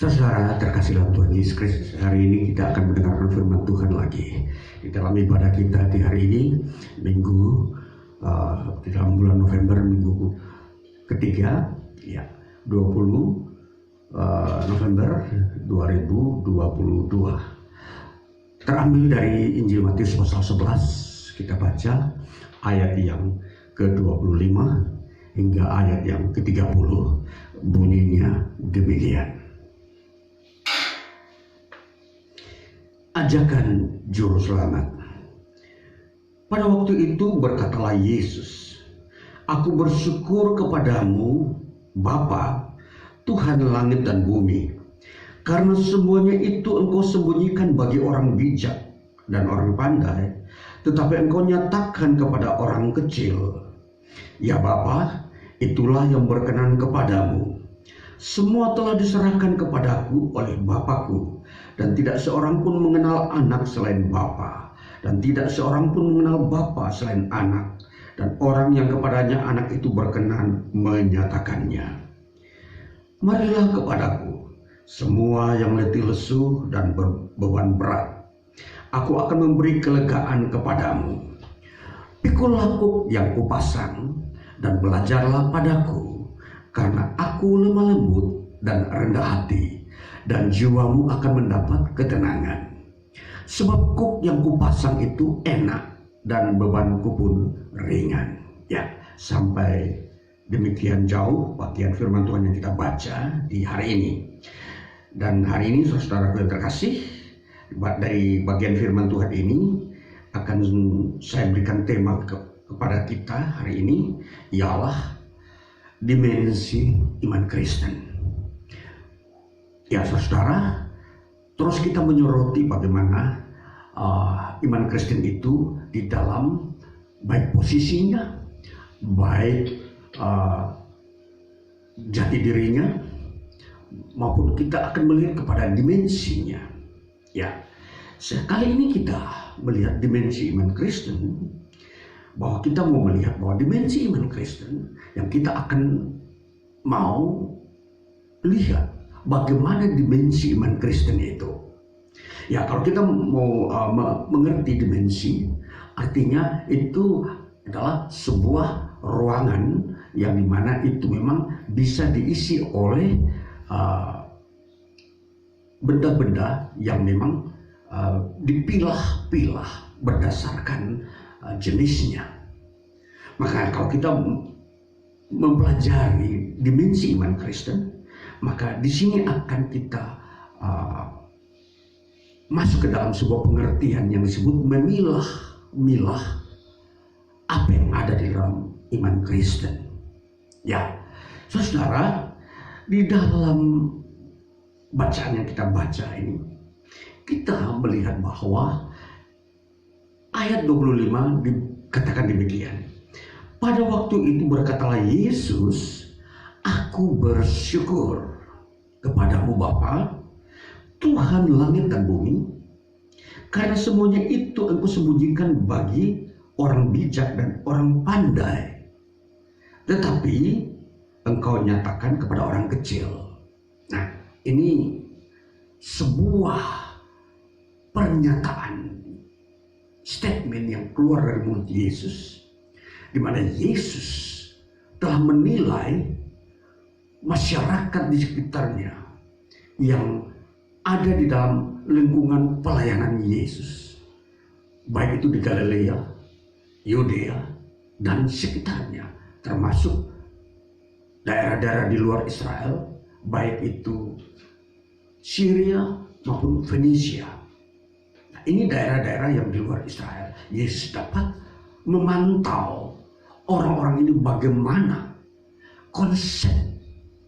Saudara terkasih dalam Tuhan Yesus Kristus, hari ini kita akan mendengarkan firman Tuhan lagi di dalam ibadah kita di hari ini, minggu di dalam bulan November, minggu ketiga, ya 20 November 2022. Terambil dari Injil Matius pasal 11, kita baca ayat yang ke-25 hingga ayat yang ke-30, bunyinya demikian. Ajakan juru selamat. Pada waktu itu berkatalah Yesus, "Aku bersyukur kepadamu, Bapa, Tuhan langit dan bumi, karena semuanya itu Engkau sembunyikan bagi orang bijak dan orang pandai, tetapi Engkau nyatakan kepada orang kecil. Ya Bapa, itulah yang berkenan kepadamu. Semua telah diserahkan kepadaku oleh Bapakku, dan tidak seorang pun mengenal anak selain Bapa, dan tidak seorang pun mengenal Bapa selain anak, dan orang yang kepadanya anak itu berkenan menyatakannya. Marilah kepadaku, semua yang letih lesu dan berbeban berat. Aku akan memberi kelegaan kepadamu. Pikulah kuk yang kupasang, dan belajarlah padaku, karena aku lemah lembut dan rendah hati, dan jiwamu akan mendapat ketenangan. Sebab kuk yang kupasang itu enak, dan bebanku pun ringan." Ya, sampai demikian jauh bagian firman Tuhan yang kita baca di hari ini. Dan hari ini saudara yang terkasih, dari bagian firman Tuhan ini akan saya berikan tema kepada kita hari ini, ialah dimensi iman Kristen. Ya saudara, terus kita menyoroti bagaimana iman Kristen itu di dalam baik posisinya, baik jati dirinya, maupun kita akan melihat kepada dimensinya. Ya, sekali ini kita melihat dimensi iman Kristen, bahwa kita mau melihat bahwa dimensi iman Kristen yang kita akan mau lihat bagaimana dimensi iman Kristen itu. Ya, kalau kita mau mengerti dimensi, artinya itu adalah sebuah ruangan yang dimana itu memang bisa diisi oleh benda-benda yang memang dipilah-pilah berdasarkan jenisnya. Maka kalau kita mempelajari dimensi iman Kristen, maka di sini akan kita masuk ke dalam sebuah pengertian yang disebut memilah-milah apa yang ada di dalam iman Kristen. Ya, saudara, di dalam bacaan yang kita baca ini, kita melihat bahwa ayat 25 dikatakan demikian. Pada waktu itu berkatalah Yesus, "Aku bersyukur kepadamu Bapa, Tuhan langit dan bumi, karena semuanya itu Engkau sembunyikan bagi orang bijak dan orang pandai, tetapi Engkau nyatakan kepada orang kecil." Nah, ini sebuah pernyataan, statement yang keluar dari mulut Yesus, di mana Yesus telah menilai masyarakat di sekitarnya yang ada di dalam lingkungan pelayanan Yesus, baik itu di Galilea, Yudea, dan sekitarnya, termasuk daerah-daerah di luar Israel, baik itu Syria maupun Fenisia. Nah, ini daerah-daerah yang di luar Israel. Yesus dapat memantau orang-orang ini bagaimana konsep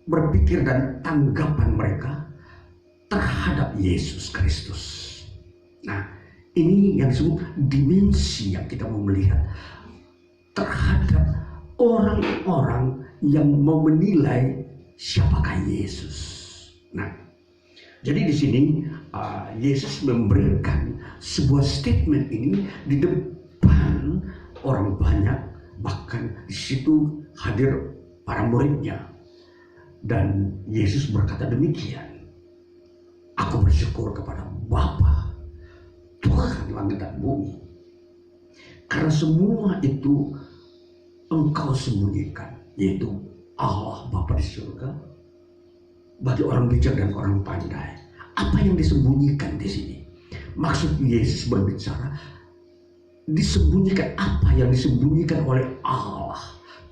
berpikir dan tanggapan mereka terhadap Yesus Kristus. Nah, ini yang disebut dimensi yang kita mau melihat terhadap orang-orang yang mau menilai siapakah Yesus. Nah, jadi di sini Yesus memberikan sebuah statement ini di depan orang banyak, bahkan di situ hadir para muridnya, dan Yesus berkata demikian. bersyukur kepada Bapa, Tuhan langit dan bumi. Karena semua itu Engkau sembunyikan, yaitu Allah Bapa di surga, bagi orang bijak dan orang pandai. Apa yang disembunyikan di sini? Maksud Yesus berbicara, disembunyikan apa yang disembunyikan oleh Allah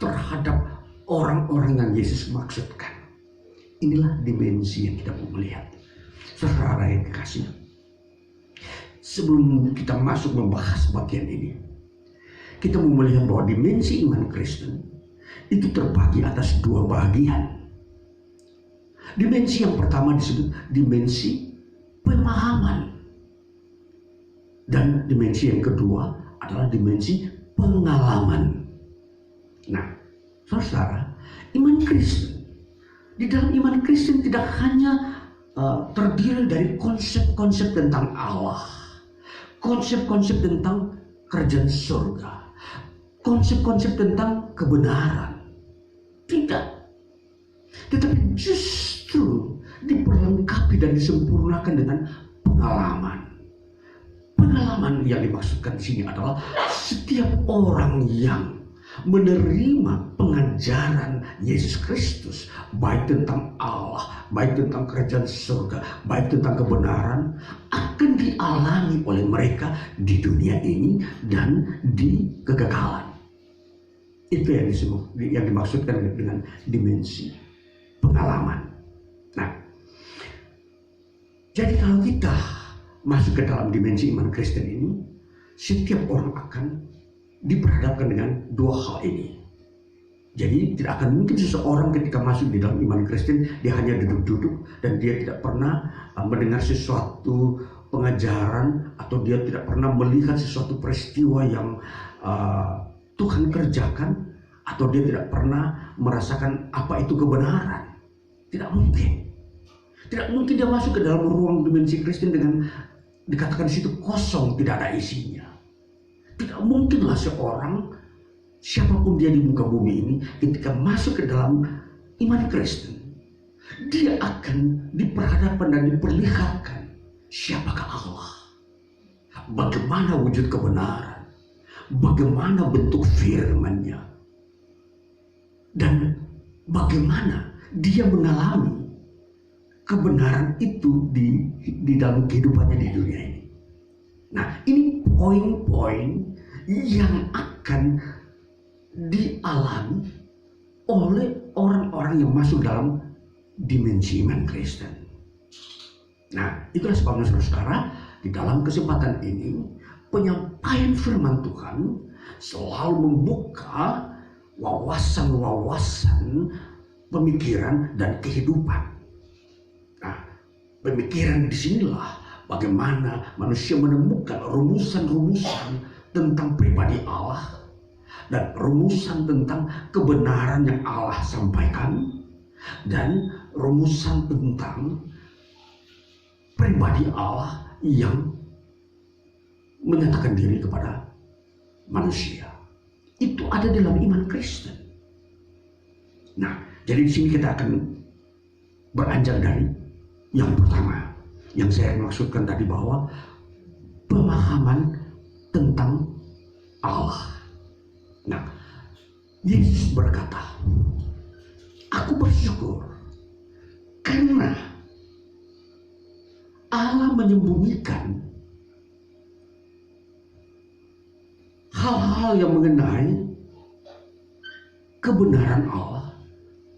terhadap orang-orang yang Yesus maksudkan. Inilah dimensi yang kita mau melihat. Saudara yang kekasih, sebelum kita masuk membahas bagian ini, kita mau melihat bahwa dimensi iman Kristen itu terbagi atas dua bagian. Dimensi yang pertama disebut dimensi pemahaman. Dan dimensi yang kedua adalah dimensi pengalaman. Nah, saudara, iman Kristen, di dalam iman Kristen tidak hanya terdiri dari konsep-konsep tentang Allah, konsep-konsep tentang kerajaan surga, konsep-konsep tentang kebenaran. Tidak. Tetapi justru diperlengkapi dan disempurnakan dengan pengalaman. Pengalaman yang dimaksudkan di sini adalah setiap orang yang menerima pengajaran Yesus Kristus, baik tentang Allah, baik tentang kerajaan surga, baik tentang kebenaran, akan dialami oleh mereka di dunia ini dan di kekekalan. Itu yang dimaksudkan dengan dimensi pengalaman. Nah, jadi kalau kita masuk ke dalam dimensi iman Kristen ini, setiap orang akan diperhadapkan dengan dua hal ini. Jadi tidak akan mungkin seseorang ketika masuk di dalam iman Kristen, dia hanya duduk-duduk dan dia tidak pernah mendengar sesuatu pengajaran, atau dia tidak pernah melihat sesuatu peristiwa yang Tuhan kerjakan, atau dia tidak pernah merasakan apa itu kebenaran. Tidak mungkin. Tidak mungkin dia masuk ke dalam ruang dimensi Kristen dengan dikatakan di situ kosong, tidak ada isinya. Tidak mungkinlah seorang, siapapun dia di muka bumi ini, ketika masuk ke dalam iman Kristen, dia akan diperhadapkan dan diperlihatkan siapakah Allah, bagaimana wujud kebenaran, bagaimana bentuk firman-Nya, dan bagaimana dia mengalami kebenaran itu di dalam kehidupannya di dunia ini. Nah, ini poin-poin yang akan dialami oleh orang-orang yang masuk dalam dimensi iman Kristen. Nah, itulah sebabnya saudara, di dalam kesempatan ini penyampaian firman Tuhan selalu membuka wawasan-wawasan pemikiran dan kehidupan. Nah, pemikiran disinilah bagaimana manusia menemukan rumusan-rumusan tentang pribadi Allah dan rumusan tentang kebenaran yang Allah sampaikan, dan rumusan tentang pribadi Allah yang menyatakan diri kepada manusia. Itu ada dalam iman Kristen. Nah, jadi di sini kita akan beranjak dari yang pertama, yang saya maksudkan tadi, bahwa pemahaman tentang Allah. Nah, Yesus berkata, "Aku bersyukur karena Allah menyembunyikan hal-hal yang mengenai kebenaran Allah,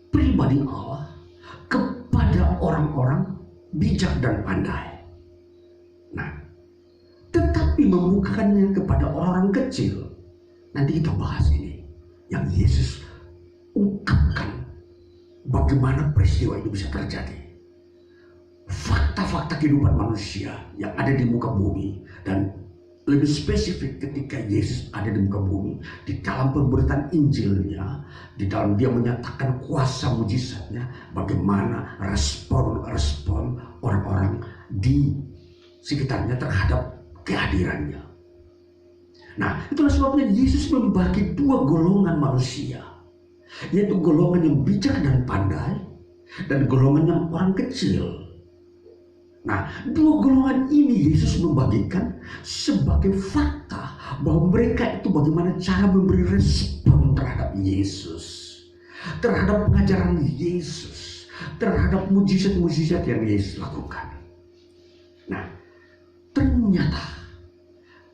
pribadi Allah, kepada orang-orang bijak dan pandai. Nah, tetapi membukakannya kepada orang kecil." Nanti kita bahas ini, yang Yesus ungkapkan bagaimana peristiwa itu bisa terjadi. Fakta-fakta kehidupan manusia yang ada di muka bumi, dan lebih spesifik ketika Yesus ada di muka bumi, di dalam pemberitaan Injilnya, di dalam dia menyatakan kuasa mujizatnya, bagaimana respon orang-orang di sekitarnya terhadap kehadirannya. Nah, itulah sebabnya Yesus membagi dua golongan manusia, yaitu golongan yang bijak dan pandai, dan golongan yang orang kecil. Nah, dua golongan ini Yesus membagikan sebagai fakta bahwa mereka itu bagaimana cara memberi respon terhadap Yesus, terhadap pengajaran Yesus, terhadap mujizat-mujizat yang Yesus lakukan. Nah, ternyata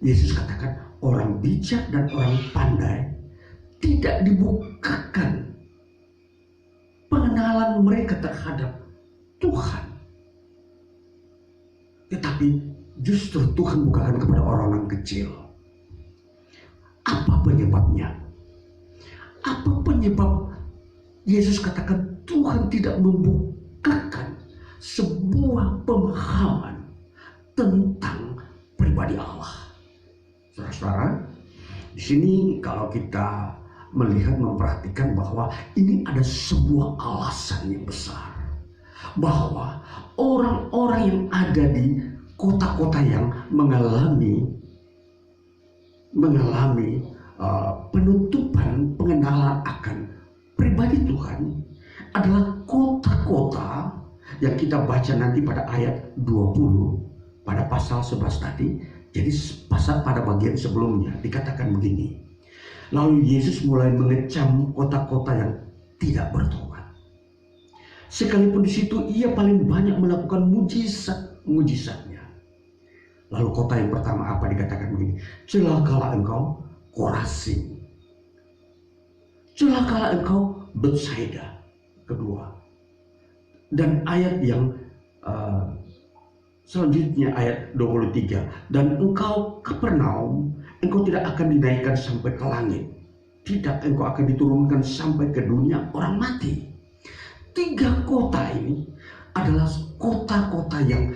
Yesus katakan orang bijak dan orang pandai tidak dibukakan pengenalan mereka terhadap Tuhan. Tetapi justru Tuhan bukakan kepada orang-orang kecil. Apa penyebabnya? Apa penyebab Yesus katakan Tuhan tidak membukakan sebuah pemahaman tentang pribadi Allah? Saudara-saudara, di sini kalau kita melihat memperhatikan bahwa ini ada sebuah alasan yang besar, bahwa orang-orang yang ada di kota-kota yang mengalami penutupan pengenalan akan pribadi Tuhan adalah kota-kota yang kita baca nanti pada ayat 20 pada pasal 11 tadi. Jadi pasal pada bagian sebelumnya dikatakan begini. Lalu Yesus mulai mengecam kota-kota yang tidak bertobat. Sekalipun di situ ia paling banyak melakukan mujizat-mujizatnya. Lalu kota yang pertama apa dikatakan begini? Celakalah engkau Korazim. Celakalah engkau Betsaida. Kedua. Dan ayat yang selanjutnya ayat 23. Dan engkau Kapernaum, engkau tidak akan dinaikkan sampai ke langit. Tidak, engkau akan diturunkan sampai ke dunia orang mati. Tiga kota ini adalah kota-kota yang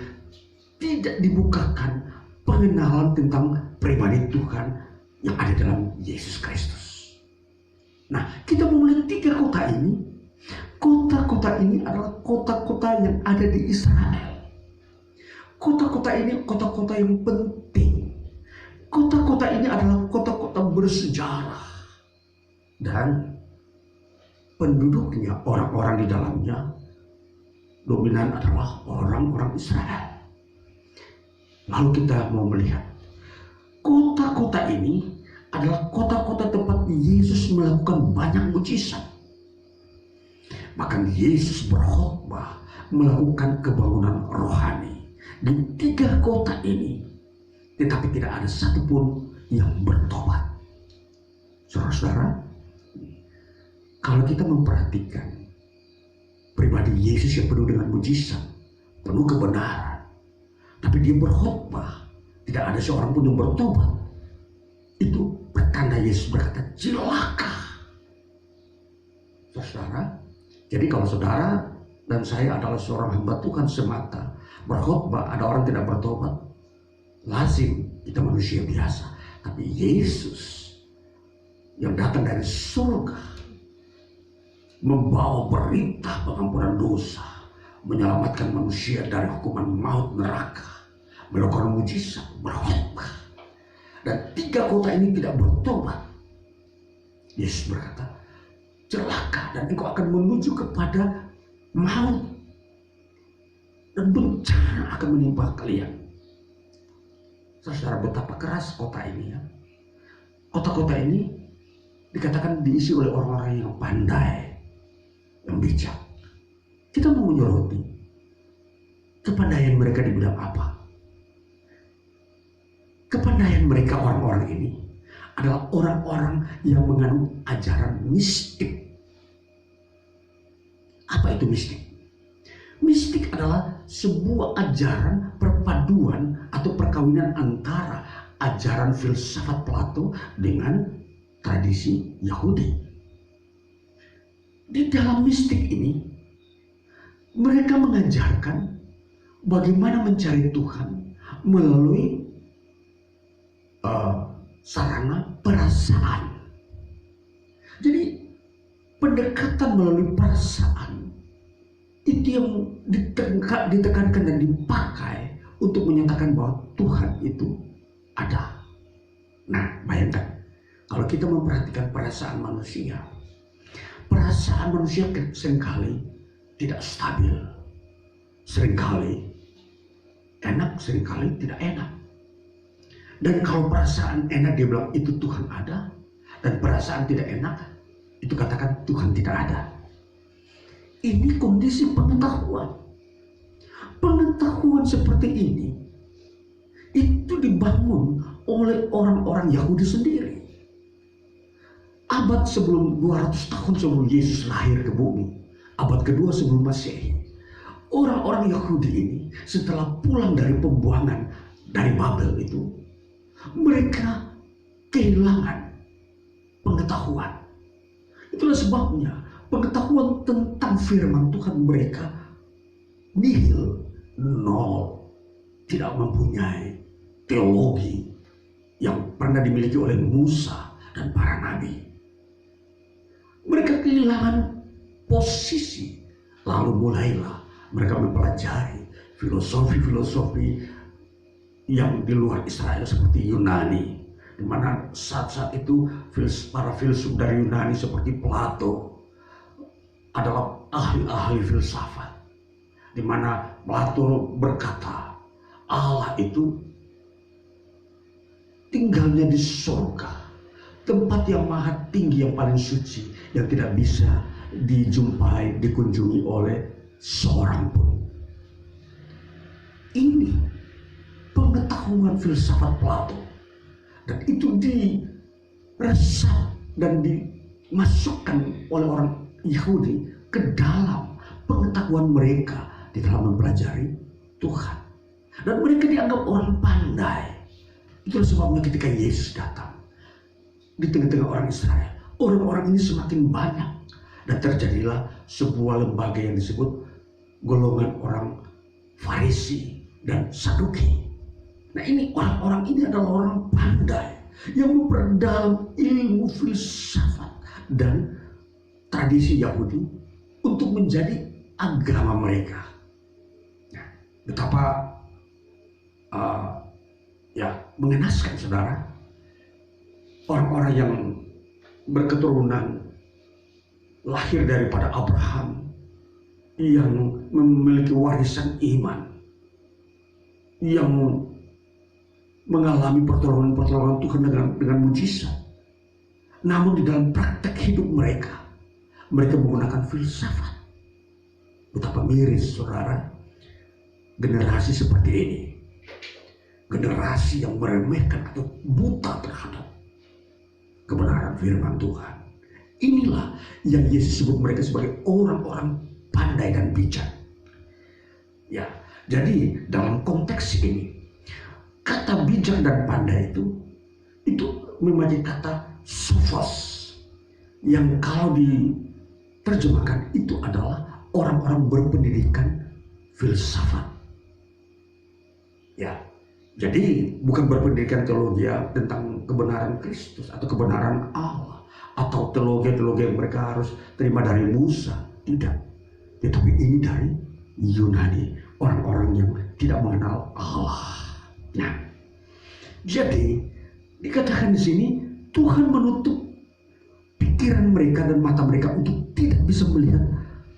tidak dibukakan pengenalan tentang pribadi Tuhan yang ada dalam Yesus Kristus. Nah, kita mau melihat tiga kota ini. Kota-kota ini adalah kota-kota yang ada di Israel. Kota-kota ini kota-kota yang penting. Kota-kota ini adalah kota-kota bersejarah. Dan penduduknya, orang-orang di dalamnya dominan adalah orang-orang Israel. Lalu kita mau melihat kota-kota ini adalah kota-kota tempat Yesus melakukan banyak mujizat. Bahkan Yesus berkhotbah melakukan kebangunan rohani di tiga kota ini. Tetapi tidak ada satupun yang bertobat. Saudara-saudara, kalau kita memperhatikan pribadi Yesus yang penuh dengan mujizat, penuh kebenaran, tapi dia berkhotbah, tidak ada seorang pun yang bertobat. Itu pertanda Yesus berkata, celaka. Saudara, jadi kalau saudara dan saya adalah seorang hamba Tuhan semata, berkhotbah ada orang tidak bertobat, lazim kita manusia biasa. Tapi Yesus yang datang dari surga membawa berita pengampunan dosa, menyelamatkan manusia dari hukuman maut neraka, melakukan mujizat, berkhotbah. Dan tiga kota ini tidak bertobat. Yesus berkata, celaka, dan engkau akan menuju kepada maut, dan bencana akan menimpa kalian. Saudara, betapa keras kota ini ya. Kota-kota ini dikatakan diisi oleh orang-orang yang pandai, yang bijak. Kita mau menyoroti kepandaian mereka di bidang apa? Kepandaian mereka orang-orang ini adalah orang-orang yang mengandung ajaran mistik. Apa itu mistik? Mistik adalah sebuah ajaran perpaduan atau perkawinan antara ajaran filsafat Plato dengan tradisi Yahudi. Di dalam mistik ini, mereka mengajarkan bagaimana mencari Tuhan melalui sarana perasaan. Jadi pendekatan melalui perasaan itu yang ditekankan dan dipakai untuk menyatakan bahwa Tuhan itu ada. Nah, bayangkan kalau kita memperhatikan perasaan manusia seringkali tidak stabil, seringkali enak seringkali tidak enak. Dan kalau perasaan enak dia bilang itu Tuhan ada, dan perasaan tidak enak itu katakan Tuhan tidak ada. Ini kondisi pengetahuan. Pengetahuan seperti ini itu dibangun oleh orang-orang Yahudi sendiri. Abad sebelum 200 tahun sebelum Yesus lahir ke bumi, abad kedua sebelum Masehi, orang-orang Yahudi ini setelah pulang dari pembuangan dari Babel itu, mereka kehilangan pengetahuan. Itulah sebabnya pengetahuan tentang firman Tuhan mereka nihil, nol, tidak mempunyai teologi yang pernah dimiliki oleh Musa dan para nabi. Mereka kehilangan posisi, lalu mulailah mereka mempelajari filosofi-filosofi yang di luar Israel seperti Yunani, di mana saat-saat itu para filsuf dari Yunani seperti Plato adalah ahli-ahli filsafat, di mana Plato berkata Allah itu tinggalnya di surga, tempat yang maha tinggi, yang paling suci, yang tidak bisa dijumpai, dikunjungi oleh seorang pun. Ini pengetahuan filsafat Plato, dan itu diresap dan dimasukkan oleh orang Yahudi ke dalam pengetahuan mereka di dalam mempelajari Tuhan, dan mereka dianggap orang pandai. Itulah sebabnya ketika Yesus datang di tengah-tengah orang Israel, orang-orang ini semakin banyak, dan terjadilah sebuah lembaga yang disebut golongan orang Farisi dan Saduki. Nah, ini orang-orang ini adalah orang pandai yang memperdalam ilmu filsafat dan tradisi Yahudi untuk menjadi agama mereka. Nah, betapa mengenaskan, saudara, orang-orang yang berketurunan lahir daripada Abraham, yang memiliki warisan iman, yang mengalami pertolongan Tuhan dengan mujizat, namun di dalam praktek hidup mereka menggunakan filsafat. Betapa miris, saudara, generasi seperti ini, generasi yang meremehkan atau buta terhadap kebenaran firman Tuhan. Inilah yang Yesus sebut mereka sebagai orang-orang pandai dan bijak. Ya, jadi dalam konteks ini, kata bijak dan pandai itu memang kata sophos, yang kalau diterjemahkan itu adalah orang-orang berpendidikan filsafat. Ya, jadi bukan berpendidikan teologi tentang kebenaran Kristus atau kebenaran Allah, atau teologi yang mereka harus terima dari Musa, tidak. Tetapi ini dari Yunani, orang-orang yang tidak mengenal Allah. Nah, jadi dikatakan di sini Tuhan menutup pikiran mereka dan mata mereka untuk tidak bisa melihat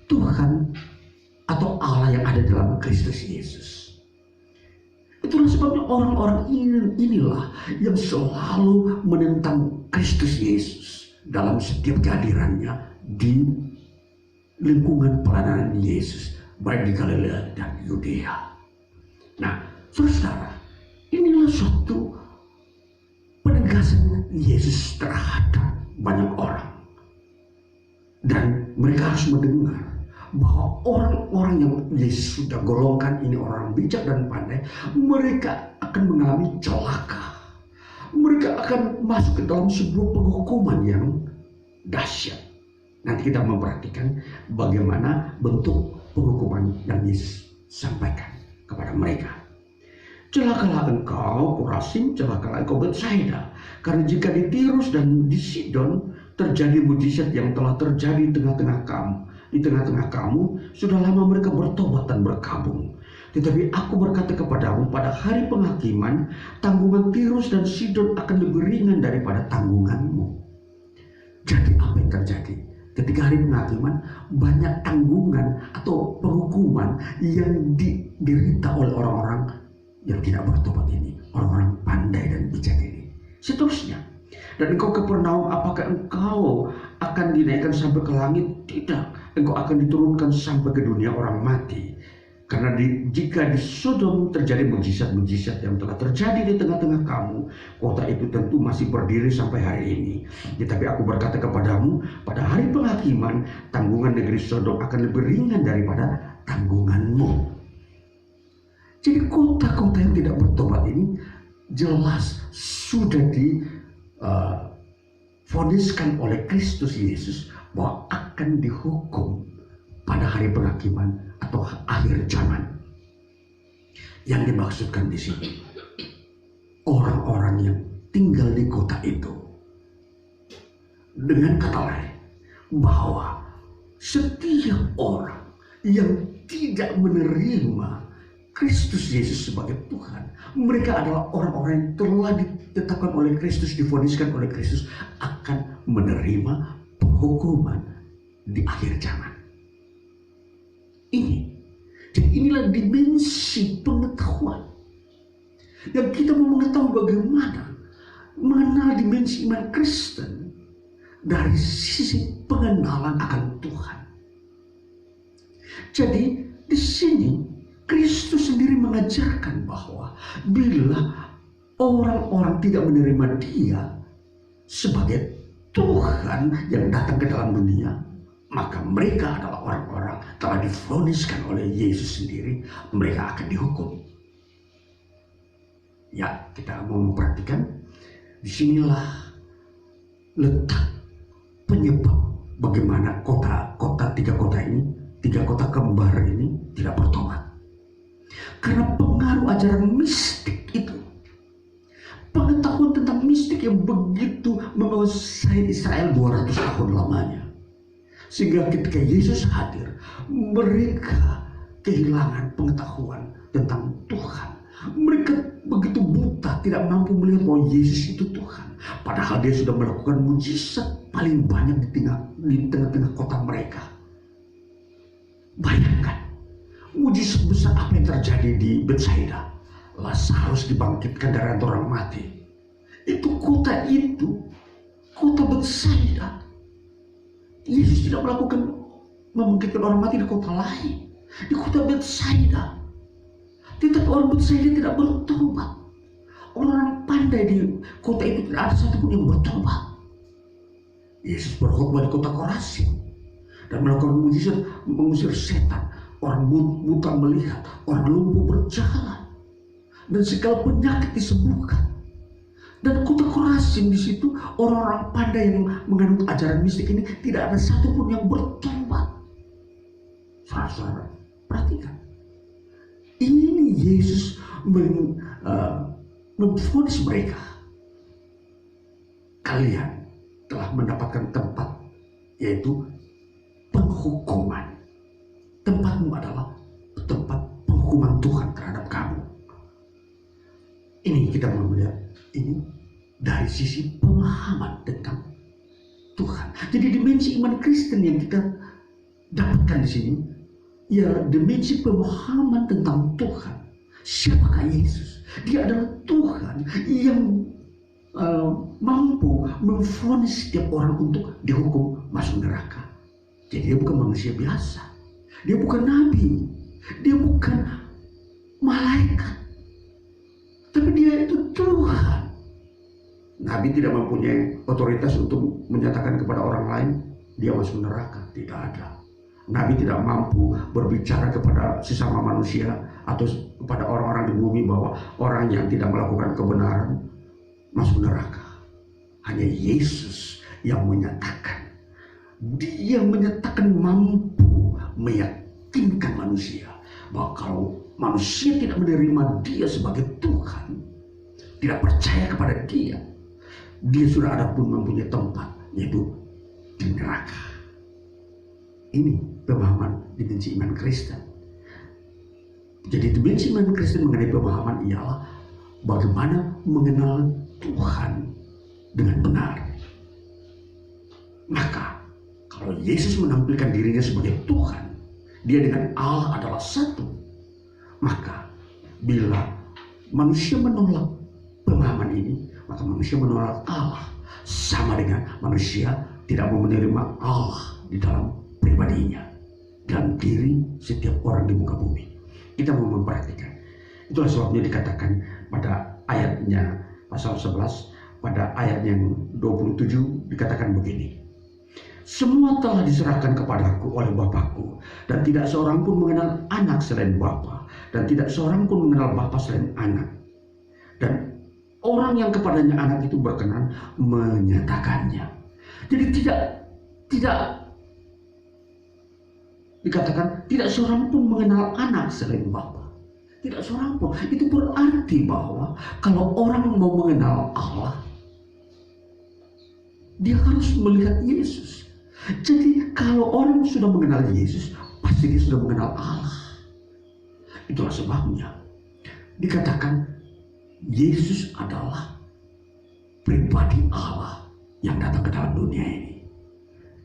Tuhan atau Allah yang ada dalam Kristus Yesus. Itulah sebabnya orang-orang inilah yang selalu menentang Kristus Yesus dalam setiap kehadirannya di lingkungan pelayanan Yesus, baik di Galilea dan Yudea. Nah, saudara, inilah suatu penegasan Yesus terhadap banyak orang, dan mereka harus mendengar bahwa orang-orang yang Yesus sudah golongkan ini orang bijak dan pandai, mereka akan mengalami celaka. Mereka akan masuk ke dalam sebuah penghukuman yang dahsyat. Nanti kita memperhatikan bagaimana bentuk penghukuman yang Yesus sampaikan kepada mereka. Celakalah engkau Korazim, celakalah engkau Betsaida, karena jika di Tirus dan di Sidon terjadi mujizat yang telah terjadi di tengah-tengah kamu, sudah lama mereka bertobat dan berkabung. Tetapi aku berkata kepadamu, pada hari penghakiman, tanggungan Tirus dan Sidon akan lebih ringan daripada tanggunganmu. Jadi apa yang terjadi? Ketika hari penghakiman, banyak tanggungan atau penghukuman yang diderita oleh orang-orang yang tidak bertobat ini, orang-orang pandai dan bijak ini. Seterusnya. Dan engkau Kapernaum, apakah engkau akan dinaikkan sampai ke langit? Tidak. Engkau akan diturunkan sampai ke dunia orang mati. Karena jika di Sodom terjadi mujizat-mujizat yang telah terjadi di tengah-tengah kamu, kota itu tentu masih berdiri sampai hari ini. Tetapi aku berkata kepadamu, pada hari penghakiman, tanggungan negeri Sodom akan lebih ringan daripada tanggunganmu. Jadi kota-kota yang tidak bertobat ini jelas sudah difoniskan oleh Kristus Yesus bahwa akan dihukum pada hari penghakiman atau akhir zaman. Yang dimaksudkan di sini orang-orang yang tinggal di kota itu. Dengan kata lain, bahwa setiap orang yang tidak menerima Kristus Yesus sebagai Tuhan, mereka adalah orang-orang yang telah ditetapkan oleh Kristus, divoniskan oleh Kristus, akan menerima penghukuman di akhir zaman. Jadi inilah dimensi pengetahuan yang kita mau mengetahui bagaimana mengenal dimensi iman Kristen dari sisi pengenalan akan Tuhan. Jadi di sini Kristus sendiri mengajarkan bahwa bila orang-orang tidak menerima Dia sebagai Tuhan yang datang ke dalam dunia, maka mereka adalah orang-orang telah divoniskan oleh Yesus sendiri, mereka akan dihukum. Ya, kita mau memperhatikan disinilah letak penyebab bagaimana tiga kota kembar ini tidak bertobat. Karena pengaruh ajaran mistik itu, pengetahuan tentang mistik yang begitu menguasai Israel 200 tahun lamanya. Sehingga ketika Yesus hadir, mereka kehilangan pengetahuan tentang Tuhan. Mereka begitu buta, tidak mampu melihat bahwa Yesus itu Tuhan. Padahal Dia sudah melakukan mujizat paling banyak di tengah-tengah kota mereka. Bayangkan, mujizat besar apa yang terjadi di Betsaida. Lazarus dibangkitkan dari antara orang mati. Kota Betsaida. Yesus tidak membangkitkan orang mati di kota lain, di kota Betsaida. Tetapi orang Betsaida tidak bertobat. Orang pandai di kota itu tidak ada satupun yang bertobat. Yesus berkhotbah di kota Korazim dan melakukan mujizat, mengusir setan. Orang buta melihat, orang lumpuh berjalan, dan segala penyakit disembuhkan. Dan kota Korazim di situ orang-orang pandai yang menganut ajaran mistik ini tidak ada satupun yang bertobat. Saudara, perhatikan. Ini Yesus memvonis mereka. Kalian telah mendapatkan tempat, yaitu penghukuman. Tempatmu adalah tempat penghukuman Tuhan terhadap kamu. Ini kita mau melihat ini dari sisi pemahaman tentang Tuhan. Jadi dimensi iman Kristen yang kita dapatkan di sini, ya dimensi pemahaman tentang Tuhan. Siapakah Yesus? Dia adalah Tuhan yang mampu memvonis setiap orang untuk dihukum masuk neraka. Jadi dia bukan manusia biasa, dia bukan nabi, dia bukan malaikat, tapi dia itu Tuhan. Nabi tidak mempunyai otoritas untuk menyatakan kepada orang lain dia masuk neraka, tidak ada. Nabi tidak mampu berbicara kepada sesama manusia atau kepada orang-orang di bumi bahwa orang yang tidak melakukan kebenaran masuk neraka. Hanya Yesus yang menyatakan. Dia menyatakan mampu meyakinkan manusia bahwa kalau manusia tidak menerima Dia sebagai Tuhan, tidak percaya kepada Dia, dia sudah ada pun mempunyai tempat, yaitu di neraka. Ini pemahaman dimensi iman Kristen. Jadi dimensi iman Kristen mengenai pemahaman ialah bagaimana mengenal Tuhan dengan benar. Maka kalau Yesus menampilkan dirinya sebagai Tuhan, Dia dengan Allah adalah satu. Maka bila manusia menolak pemahaman ini, maka manusia menolak Allah. Sama dengan manusia tidak mau menerima Allah di dalam pribadinya, dalam diri setiap orang di muka bumi. Kita mau memperhatikan. Itulah sebabnya dikatakan pada ayatnya pasal 11, pada ayat yang 27 dikatakan begini. Semua telah diserahkan kepadaku oleh Bapakku, dan tidak seorang pun mengenal anak selain Bapa, dan tidak seorang pun mengenal Bapa selain anak. Dan orang yang kepadanya anak itu berkenan menyatakannya. Jadi tidak dikatakan tidak seorang pun mengenal anak selain Bapa. Tidak seorang pun. Itu berarti bahwa kalau orang mau mengenal Allah, dia harus melihat Yesus. Jadi kalau orang sudah mengenal Yesus, pasti dia sudah mengenal Allah. Itulah sebabnya dikatakan Yesus adalah pribadi Allah yang datang ke dalam dunia ini.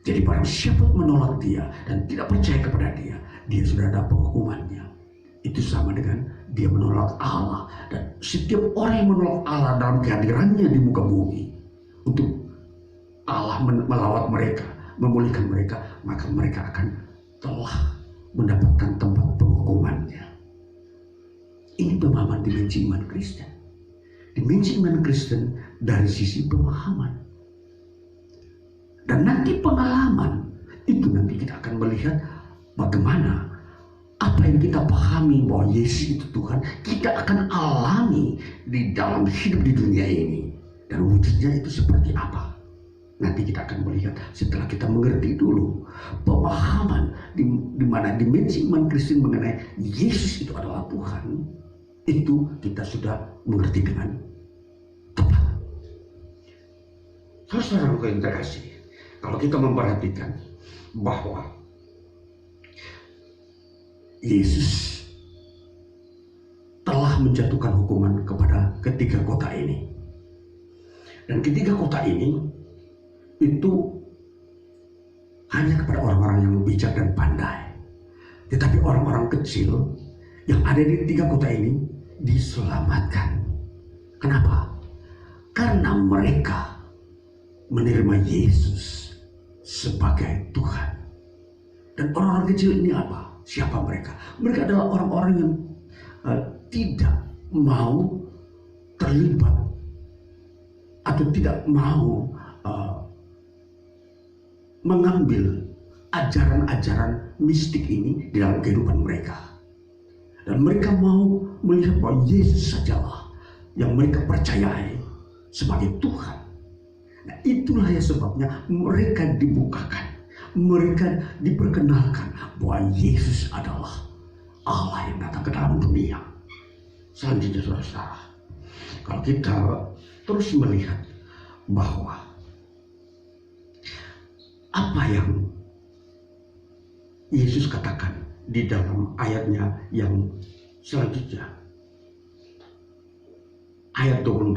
Jadi barang siapa menolak dia dan tidak percaya kepada dia, dia sudah ada penghukumannya. Itu sama dengan dia menolak Allah. Dan setiap orang yang menolak Allah dalam kehadirannya di muka bumi, untuk Allah melawat mereka, memulihkan mereka, maka mereka akan telah mendapatkan tempat penghukumannya. Ini pemahaman dimensi iman Kristen. Dimensi iman Kristen dari sisi pemahaman. Dan nanti pengalaman itu nanti kita akan melihat bagaimana apa yang kita pahami bahwa Yesus itu Tuhan, kita akan alami di dalam hidup di dunia ini. Dan wujudnya itu seperti apa? Nanti kita akan melihat setelah kita mengerti dulu pemahaman di mana dimensi iman Kristen mengenai Yesus itu adalah Tuhan. Itu kita sudah mengerti dengan tepat. Saudara-saudaraku yang terkasih, kalau kita memperhatikan bahwa Yesus telah menjatuhkan hukuman kepada ketiga kota ini. Dan ketiga kota ini itu hanya kepada orang-orang yang bijak dan pandai. Tetapi orang-orang kecil yang ada di tiga kota ini diselamatkan. Kenapa? Karena mereka menerima Yesus sebagai Tuhan. Dan orang-orang kecil ini apa? Siapa mereka? Mereka adalah orang-orang yang tidak mau terlibat atau tidak mau mengambil ajaran-ajaran mistik ini di dalam kehidupan mereka. Dan mereka mau melihat bahwa Yesus sajalah yang mereka percayai sebagai Tuhan. Nah, itulah yang sebabnya mereka dibukakan, mereka diperkenalkan bahwa Yesus adalah Allah yang datang ke dalam dunia. Selanjutnya saudara, kalau kita terus melihat bahwa apa yang Yesus katakan di dalam ayatnya yang selanjutnya, ayat 28,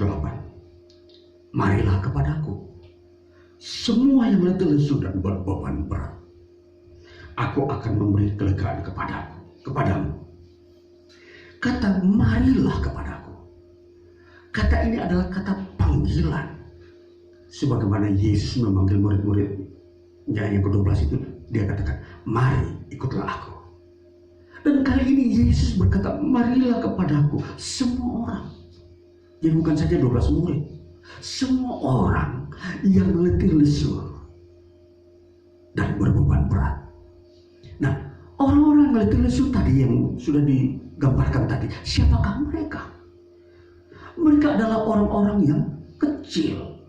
marilah kepadaku semua yang letih lesu dan berbeban berat, aku akan memberi kelegaan kepadamu. Kata marilah kepadaku, kata ini adalah kata panggilan, sebagaimana Yesus memanggil murid-muridnya yang ke-12 itu, dia katakan mari ikutlah aku. Dan kali ini Yesus berkata marilah kepadaku semua orang. Jadi bukan saja 12 murid, semua orang yang letih lesu dan berbeban berat. Nah, orang-orang yang letih lesu tadi yang sudah digambarkan tadi, siapakah mereka? Mereka adalah orang-orang yang kecil.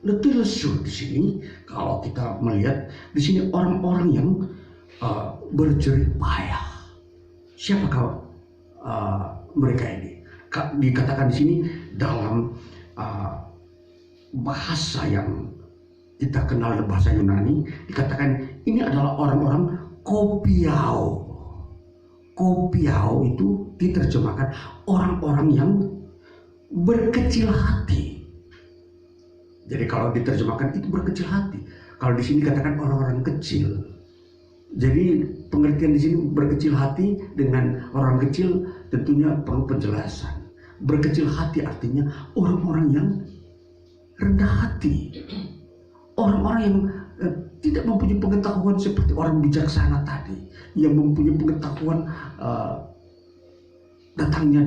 Letih lesu di sini, kalau kita melihat di sini orang-orang yang berjerih payah. Siapakah mereka ini? Dikatakan di sini dalam bahasa yang kita kenal, bahasa Yunani, dikatakan ini adalah orang-orang kopiao. Kopiao itu diterjemahkan orang-orang yang berkecil hati. Jadi kalau diterjemahkan itu berkecil hati. Kalau di sini dikatakan orang-orang kecil. Jadi pengertian di sini berkecil hati dengan orang kecil tentunya perlu penjelasan. Berkecil hati artinya orang-orang yang rendah hati. Orang-orang yang tidak mempunyai pengetahuan seperti orang bijaksana tadi. Yang mempunyai pengetahuan datangnya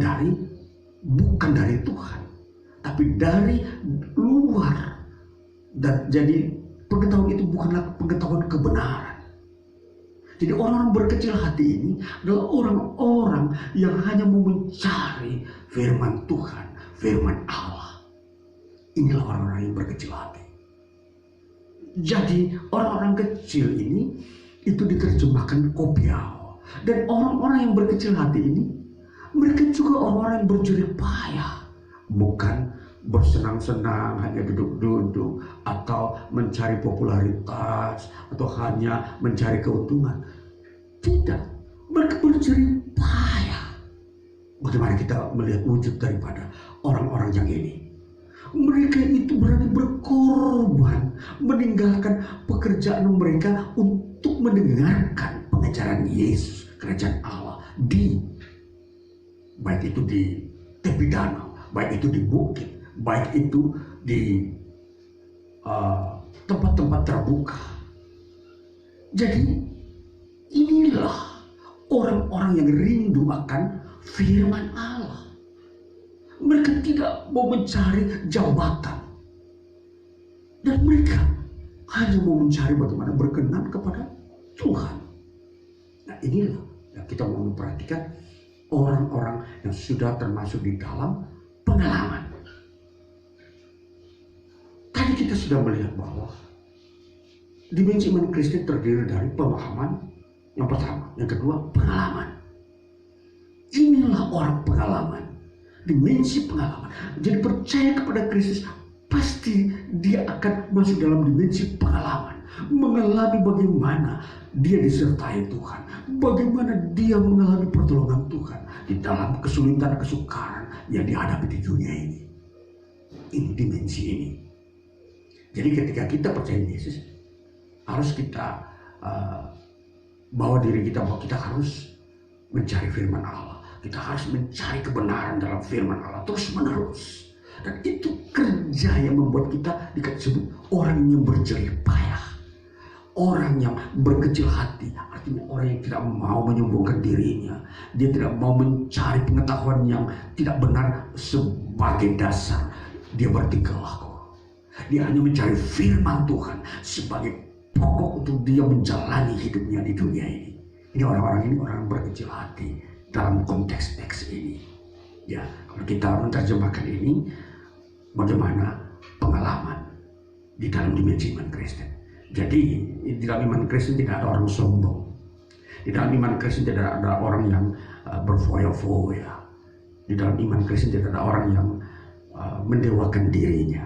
bukan dari Tuhan, tapi dari luar. Dan jadi pengetahuan itu bukanlah pengetahuan kebenaran. Jadi orang-orang berkecil hati ini adalah orang-orang yang hanya mau mencari firman Tuhan, firman Allah. Inilah orang-orang yang berkecil hati. Jadi orang-orang kecil ini itu diterjemahkan kopiau. Dan orang-orang yang berkecil hati ini, mereka juga orang-orang yang berjerih payah. Bukan bersenang-senang, hanya duduk-duduk, atau mencari popularitas, atau hanya mencari keuntungan. Tidak, mereka berjerih payah. Bagaimana kita melihat wujud daripada orang-orang yang ini? Mereka itu berani berkorban, meninggalkan pekerjaan mereka untuk mendengarkan pengajaran Yesus, kerajaan Allah, baik itu di tepi danau, baik itu di bukit, baik itu di tempat-tempat terbuka. Jadi inilah orang-orang yang rindu akan firman Allah. Mereka tidak mau mencari jabatan, dan mereka hanya mau mencari bagaimana berkenan kepada Tuhan. Nah, inilah yang kita mau memperhatikan orang-orang yang sudah termasuk di dalam pengalaman. Tadi kita sudah melihat bahwa dimensi iman Kristen terdiri dari pemahaman yang pertama, yang kedua pengalaman. Inilah orang pengalaman, dimensi pengalaman. Jadi percaya kepada Kristus, pasti dia akan masuk dalam dimensi pengalaman, mengalami bagaimana dia disertai Tuhan, bagaimana dia mengalami pertolongan Tuhan di dalam kesulitan kesukaran yang dihadapi di dunia ini. Ini dimensi ini. Jadi ketika kita percaya Yesus, harus kita bawa diri kita bahwa kita harus mencari firman Allah. Kita harus mencari kebenaran dalam firman Allah terus menerus. Dan itu kerja yang membuat kita disebut orang yang berjerih payah, orang yang berkecil hati. Artinya orang yang tidak mau menyombongkan dirinya. Dia tidak mau mencari pengetahuan yang tidak benar sebagai dasar dia bertingkah laku. Dia hanya mencari firman Tuhan sebagai pokok untuk dia menjalani hidupnya di dunia ini. Ini orang-orang ini orang berkecil hati dalam konteks teks ini. Ya, kalau kita menerjemahkan ini, bagaimana pengalaman di dalam dimensi iman Kristen. Jadi di dalam iman Kristen tidak ada orang sombong. Di dalam iman Kristen tidak ada orang yang berfoya-foya. Di dalam iman Kristen tidak ada orang yang mendewakan dirinya,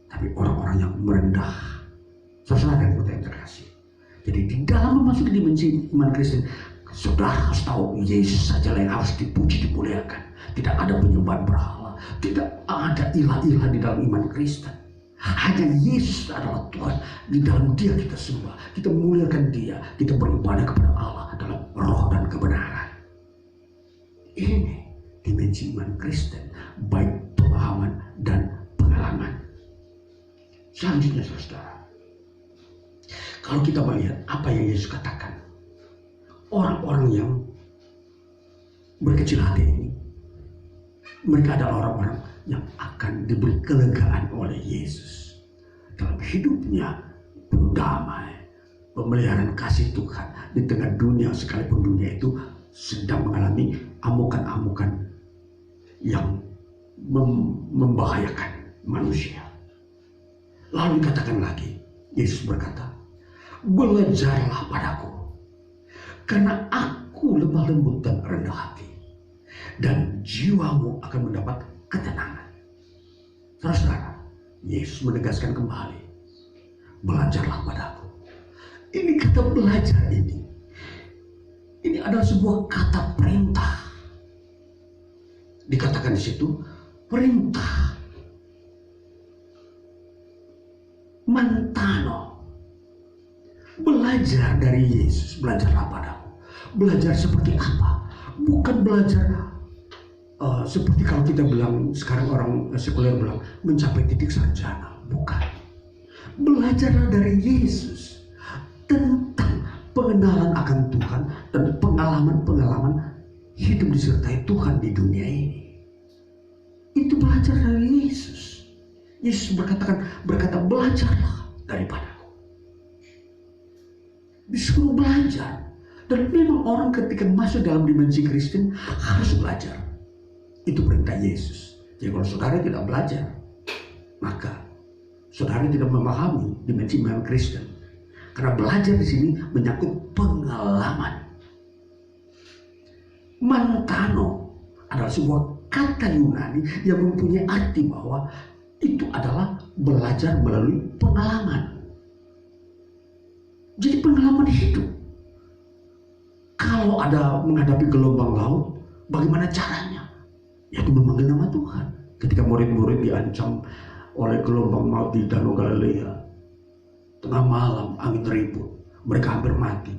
tapi orang-orang yang merendah. Saudara dan saudara yang terkasih. Jadi di dalam memasuki dimensi iman Kristen, saudara harus tahu Yesus saja yang harus dipuji, dimuliakan. Tidak ada penyembahan berhala, tidak ada ilah-ilah di dalam iman Kristen. Hanya Yesus adalah Tuhan. Di dalam Dia kita sembah, kita memuliakan Dia, kita beribadah kepada Allah dalam roh dan kebenaran. Ini dimensi iman Kristen, baik pemahaman dan pengalaman. Selanjutnya saudara, kalau kita melihat apa yang Yesus katakan, orang-orang yang berkecil hati ini, mereka adalah orang-orang yang akan diberi kelegaan oleh Yesus dalam hidupnya, penuh damai, pemeliharaan kasih Tuhan di tengah dunia, sekalipun dunia itu sedang mengalami amukan-amukan yang membahayakan manusia. Lalu dikatakan lagi, Yesus berkata, belajarlah padaku, karena aku lemah lembut dan rendah hati, dan jiwamu akan mendapat ketenangan. Saudara, Yesus menegaskan kembali, belajarlah padaku. Ini kata belajar ini adalah sebuah kata perintah. Dikatakan di situ perintah, mantano. Belajar dari Yesus, belajarlah padaku. Belajar seperti apa? Bukan belajar seperti kalau kita bilang sekarang orang sekuler bilang mencapai titik sarjana. Bukan. Belajarlah dari Yesus tentang pengenalan akan Tuhan dan pengalaman-pengalaman hidup disertai Tuhan di dunia ini. Itu belajar dari Yesus. Yesus berkata, belajarlah daripadaku. Disuruh belajar. Dan memang orang ketika masuk dalam dimensi Kristen harus belajar. Itu perintah Yesus. Jadi kalau saudara tidak belajar, maka saudara tidak memahami dimensi iman Kristen. Karena belajar di sini menyangkut pengalaman. Mantano adalah sebuah kata Yunani yang mempunyai arti bahwa itu adalah belajar melalui pengalaman. Jadi pengalaman hidup. Kalau ada menghadapi gelombang laut, bagaimana caranya? Yaitu memanggil nama Tuhan. Ketika murid-murid diancam oleh gelombang maut di Danau Galilea, tengah malam angin ribut, mereka hampir mati.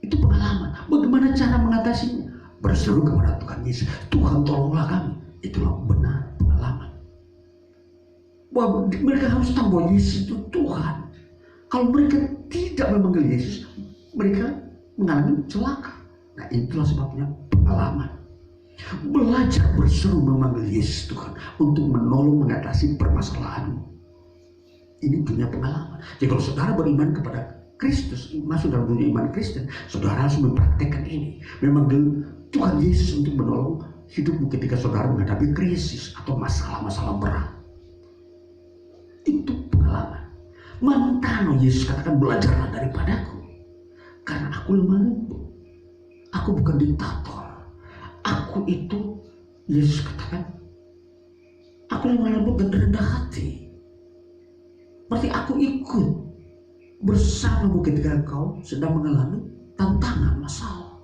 Itu pengalaman. Bagaimana cara mengatasinya? Berseru kepada Tuhan Yesus, Tuhan tolonglah kami. Itulah benar pengalaman. Bahwa mereka harus tahu bahwa Yesus itu Tuhan. Kalau mereka tidak memanggil Yesus, mereka mengalami celaka. Nah, itulah sebabnya pengalaman. Belajar berseru memanggil Yesus Tuhan untuk menolong mengatasi permasalahan. Ini punya pengalaman. Jadi kalau saudara beriman kepada Kristus, masuk dalam dunia iman Kristen, saudara harus mempraktekkan ini. Memanggil Tuhan Yesus untuk menolong hidupmu ketika saudara menghadapi krisis atau masalah-masalah berat. Itu pengalaman. Mantano Yesus katakan, belajarlah daripadaku. Karena aku lemah lembut. Aku bukan diktator. Aku itu, Yesus katakan, aku lemah lembut dan rendah hati. Berarti aku ikut bersamamu ketika engkau sedang mengalami tantangan, masalah.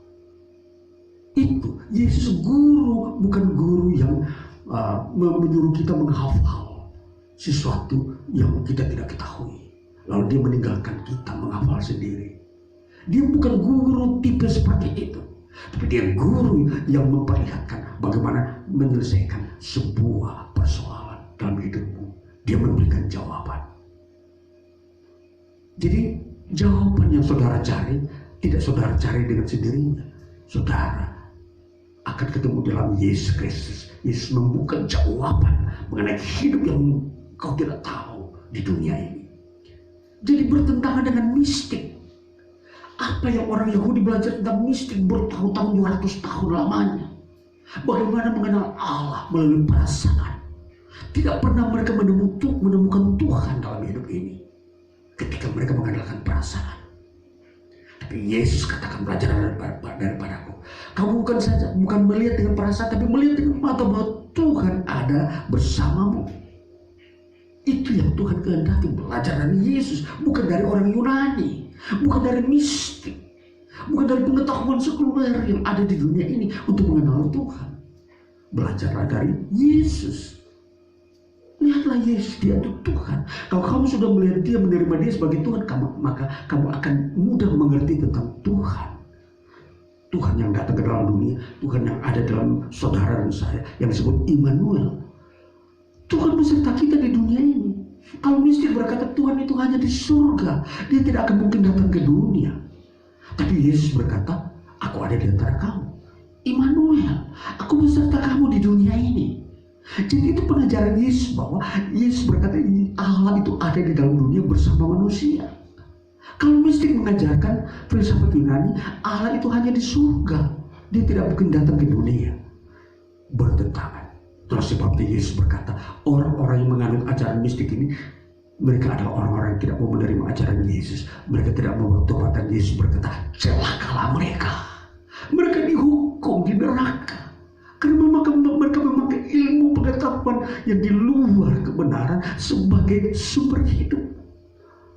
Itu Yesus guru, bukan guru yang menyuruh kita menghafal sesuatu yang kita tidak ketahui. Lalu dia meninggalkan kita menghafal sendiri. Dia bukan guru tipe seperti itu. Tapi dia guru yang memperlihatkan bagaimana menyelesaikan sebuah persoalan dalam hidupmu. Dia memberikan jawaban. Jadi jawaban yang saudara cari tidak saudara cari dengan sendirinya. Saudara akan ketemu dalam Yesus Kristus. Yesus membuka jawaban mengenai hidup yang kau tidak tahu di dunia ini. Jadi bertentangan dengan mistik. Apa yang orang Yahudi belajar tentang mistik bertahun-tahun, 200 tahun lamanya. Bagaimana mengenal Allah melalui perasaan. Tidak pernah mereka menemukan Tuhan dalam hidup ini ketika mereka mengandalkan perasaan. Tapi Yesus katakan, belajar daripadaku. Kamu bukan melihat dengan perasaan, tapi melihat dengan mata bahwa Tuhan ada bersamamu. Itu yang Tuhan kehendaki, belajar dari Yesus, bukan dari orang Yunani, bukan dari mistik, bukan dari pengetahuan sekuler yang ada di dunia ini untuk mengenal Tuhan. Belajarlah dari Yesus. Lihatlah Yesus, dia itu Tuhan. Kalau kamu sudah melihat dia, menerima dia sebagai Tuhan, maka kamu akan mudah mengerti tentang Tuhan. Tuhan yang datang ke dalam dunia, Tuhan yang ada dalam saudara dan saya, yang disebut Immanuel. Tuhan beserta kita di dunia ini. Kalau mistik berkata Tuhan itu hanya di surga, dia tidak akan mungkin datang ke dunia. Tapi Yesus berkata, aku ada di antara kamu. Immanuel, aku beserta kamu di dunia ini. Jadi itu pengajaran Yesus, bahwa Yesus berkata Allah itu ada di dalam dunia bersama manusia. Kalau mistik mengajarkan filsafat Yunani, Allah itu hanya di surga, dia tidak mungkin datang ke dunia. Bertentangan. Terus sebabnya Yesus berkata, orang-orang yang menganut ajaran mistik ini, mereka adalah orang-orang yang tidak mau menerima ajaran Yesus. Mereka tidak mau bertobat, dan Yesus berkata, celakalah mereka. Mereka dihukum di neraka. Karena mereka memakai ilmu pengetahuan yang di luar kebenaran sebagai sumber hidup.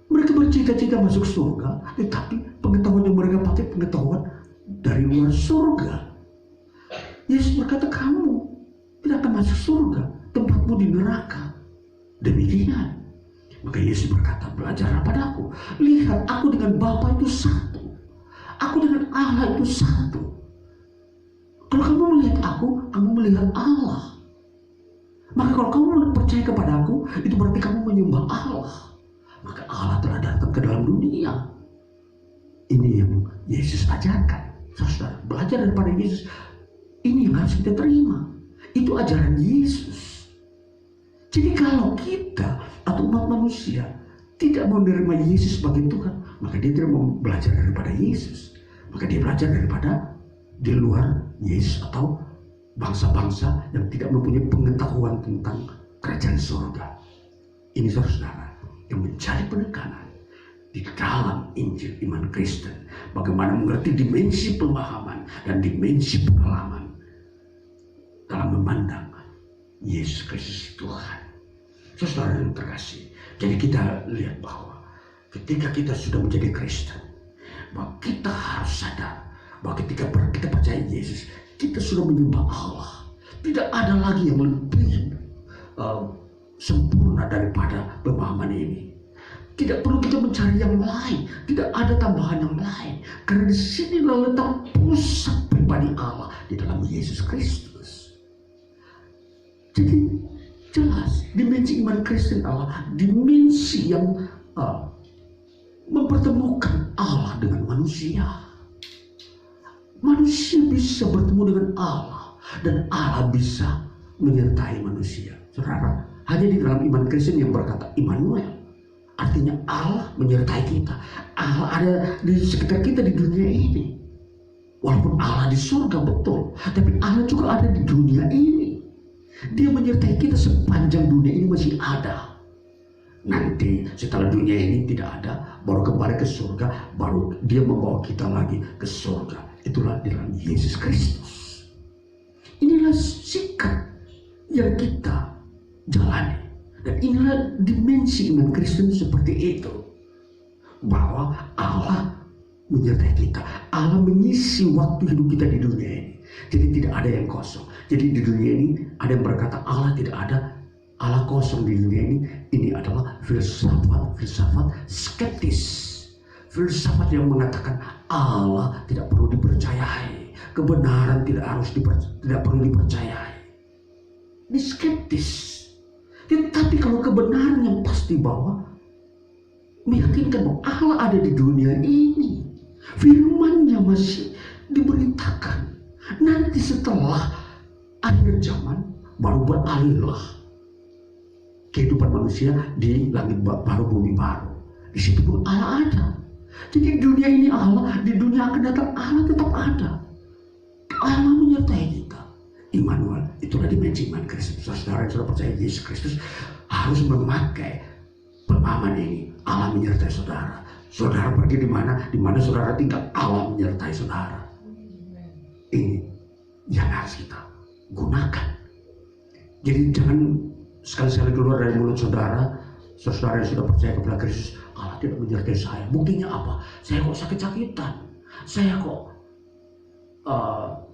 Mereka bercita-cita masuk surga, tetapi pengetahuan yang mereka pakai pengetahuan dari luar surga. Yesus berkata, kamu tidak akan masuk surga, tempatmu di neraka. Demikian. Maka Yesus berkata, belajarlah padaku. Lihat, aku dengan Bapa itu satu. Aku dengan Allah itu satu. Kalau kamu melihat aku, kamu melihat Allah. Maka kalau kamu percaya kepada aku, itu berarti kamu menyembah Allah. Maka Allah telah datang ke dalam dunia. Ini yang Yesus ajarkan. Saudara, belajar daripada Yesus. Ini yang harus kita terima. Itu ajaran Yesus. Jadi kalau kita atau umat manusia tidak menerima Yesus sebagai Tuhan, maka dia tidak mau belajar daripada Yesus. Maka dia belajar daripada di luar Yesus atau bangsa-bangsa yang tidak mempunyai pengetahuan tentang kerajaan surga. Ini saudara yang mencari penekanan di dalam Injil iman Kristen. Bagaimana mengerti dimensi pemahaman dan dimensi pengalaman dalam memandang Yesus Kristus Tuhan. Saudara yang terkasih, jadi kita lihat bahwa ketika kita sudah menjadi Kristen, bahwa kita harus sadar bahwa ketika kita percaya Yesus, kita sudah menyembah Allah. Tidak ada lagi yang lebih sempurna daripada pemahaman ini. Tidak perlu kita mencari yang lain. Tidak ada tambahan yang lain. Karena di sini letak pusat pribadi Allah di dalam Yesus Kristus. Jadi jelas dimensi iman Kristen Allah, dimensi yang mempertemukan Allah dengan manusia. Manusia bisa bertemu dengan Allah dan Allah bisa menyertai manusia. Saudara, hanya di dalam iman Kristen yang berkata Immanuel, artinya Allah menyertai kita. Allah ada di sekitar kita di dunia ini. Walaupun Allah di surga betul, tapi Allah juga ada di dunia ini. Dia menyertai kita sepanjang dunia ini masih ada. Nanti setelah dunia ini tidak ada, baru kembali ke surga, baru dia membawa kita lagi ke surga. Itulah di dalam Yesus Kristus. Inilah sikap yang kita jalani. Dan inilah dimensi iman Kristen seperti itu. Bahwa Allah menyertai kita. Allah mengisi waktu hidup kita di dunia ini. Jadi tidak ada yang kosong. Jadi di dunia ini ada yang berkata Allah tidak ada. Allah kosong di dunia ini. Ini adalah filsafat skeptis. Filsafat yang mengatakan Allah tidak perlu dipercayai. Kebenaran tidak perlu dipercayai. Ini skeptis. Tetapi kalau kebenaran yang pasti bahwa meyakinkan bahwa Allah ada di dunia ini, firman-Nya masih diberitakan. Nanti setelah akhir zaman baru beralihlah kehidupan manusia di langit baru bumi baru. Di situ pun Allah ada. Jadi di dunia ini Allah, di dunia akan datang Allah tetap ada. Allah menyertai kita. Immanuel, itulah dimensi iman Kristus. Saudara yang sudah percaya Yesus Kristus harus memakai pemahaman ini. Allah menyertai saudara. Saudara pergi di mana saudara tinggal, Allah menyertai saudara. Ini yang harus kita gunakan. Jadi jangan sekali-sekali keluar dari mulut saudara yang sudah percaya kepada Kristus, Allah tidak menyertai saya. Buktinya apa? Saya kok sakit-sakitan. Saya kok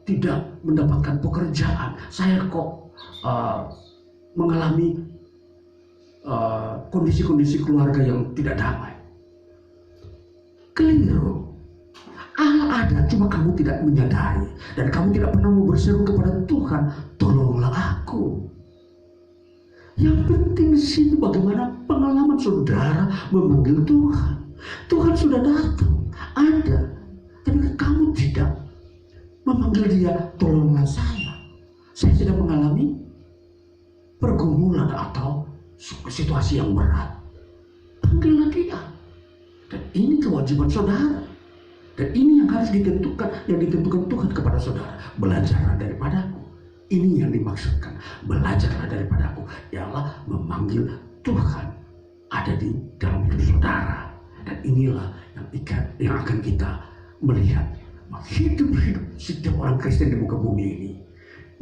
tidak mendapatkan pekerjaan. Saya kok mengalami kondisi-kondisi keluarga yang tidak damai. Keliru. Allah ada, cuma kamu tidak menyadari. Dan kamu tidak pernah mau berseru kepada Tuhan, tolonglah aku. Yang penting di sini bagaimana pengalaman saudara memanggil Tuhan. Tuhan sudah datang, ada. Tapi kamu tidak memanggil dia, tolonglah saya. Saya sedang mengalami pergumulan atau situasi yang berat. Panggillah dia. Dan ini kewajiban saudara. Dan ini yang harus ditentukan, yang ditentukan Tuhan kepada saudara. Belajarlah daripadaku. Ini yang dimaksudkan. Belajarlah daripadaku. Ialah memanggil Tuhan ada di dalam hidup saudara. Dan inilah yang akan kita melihat. Hidup-hidup setiap orang Kristen di muka bumi ini.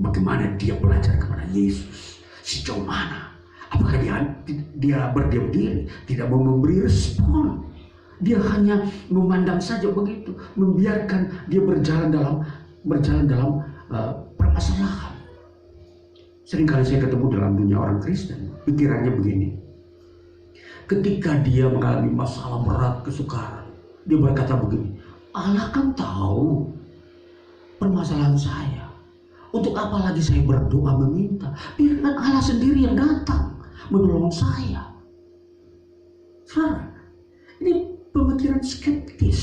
Bagaimana dia belajar kepada Yesus. Sejauh mana. Apakah dia berdiam diri. Tidak mau memberi respon. Dia hanya memandang saja begitu. Membiarkan dia berjalan dalam permasalahan. Seringkali saya ketemu dalam dunia orang Kristen. Pikirannya begini. Ketika dia mengalami masalah berat, kesukaran. Dia berkata begini. Allah kan tahu permasalahan saya. Untuk apa lagi saya berdoa meminta? Biarkan Allah sendiri yang datang menolong saya. Saudara, ini pemikiran skeptis.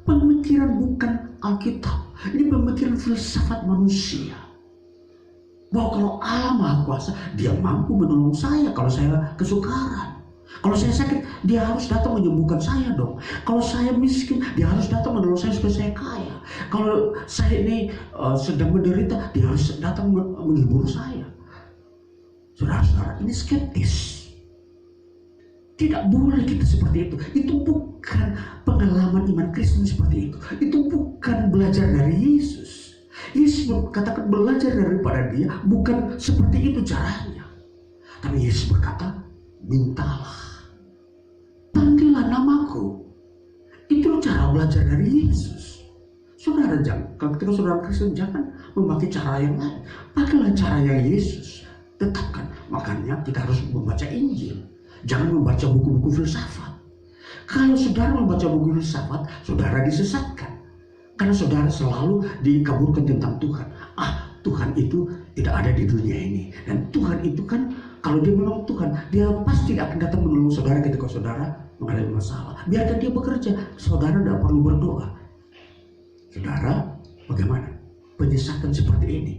Pemikiran bukan Alkitab. Ini pemikiran filsafat manusia. Bahwa kalau Allah Maha Kuasa, Dia mampu menolong saya kalau saya kesukaran. Kalau saya sakit, Dia harus datang menyembuhkan saya dong. Kalau saya miskin, Dia harus datang menolong saya supaya saya kaya. Kalau saya ini sedang menderita, Dia harus datang menghibur saya. Saudara-saudara, ini skeptis. Tidak boleh kita seperti itu. Itu bukan pengalaman iman Kristen seperti itu. Itu bukan belajar dari Yesus. Yesus katakan belajar daripada Dia bukan seperti itu caranya. Tapi Yesus berkata, mintalah, panggillah namaku. Itu cara belajar dari Yesus. Saudara, ketika saudara Kristen jangan memakai cara yang lain. Pakailah cara yang Yesus tetapkan. Makanya kita harus membaca Injil. Jangan membaca buku-buku filsafat. Kalau saudara membaca buku filsafat, saudara disesatkan. Karena saudara selalu dikaburkan tentang Tuhan. Tuhan itu tidak ada di dunia ini. Dan Tuhan itu kan, kalau Dia memang Tuhan, Dia pasti akan datang menolong saudara ketika saudara mengalami masalah. Biarkan Dia bekerja, saudara tidak perlu berdoa. Saudara, bagaimana? Penyesatan seperti ini,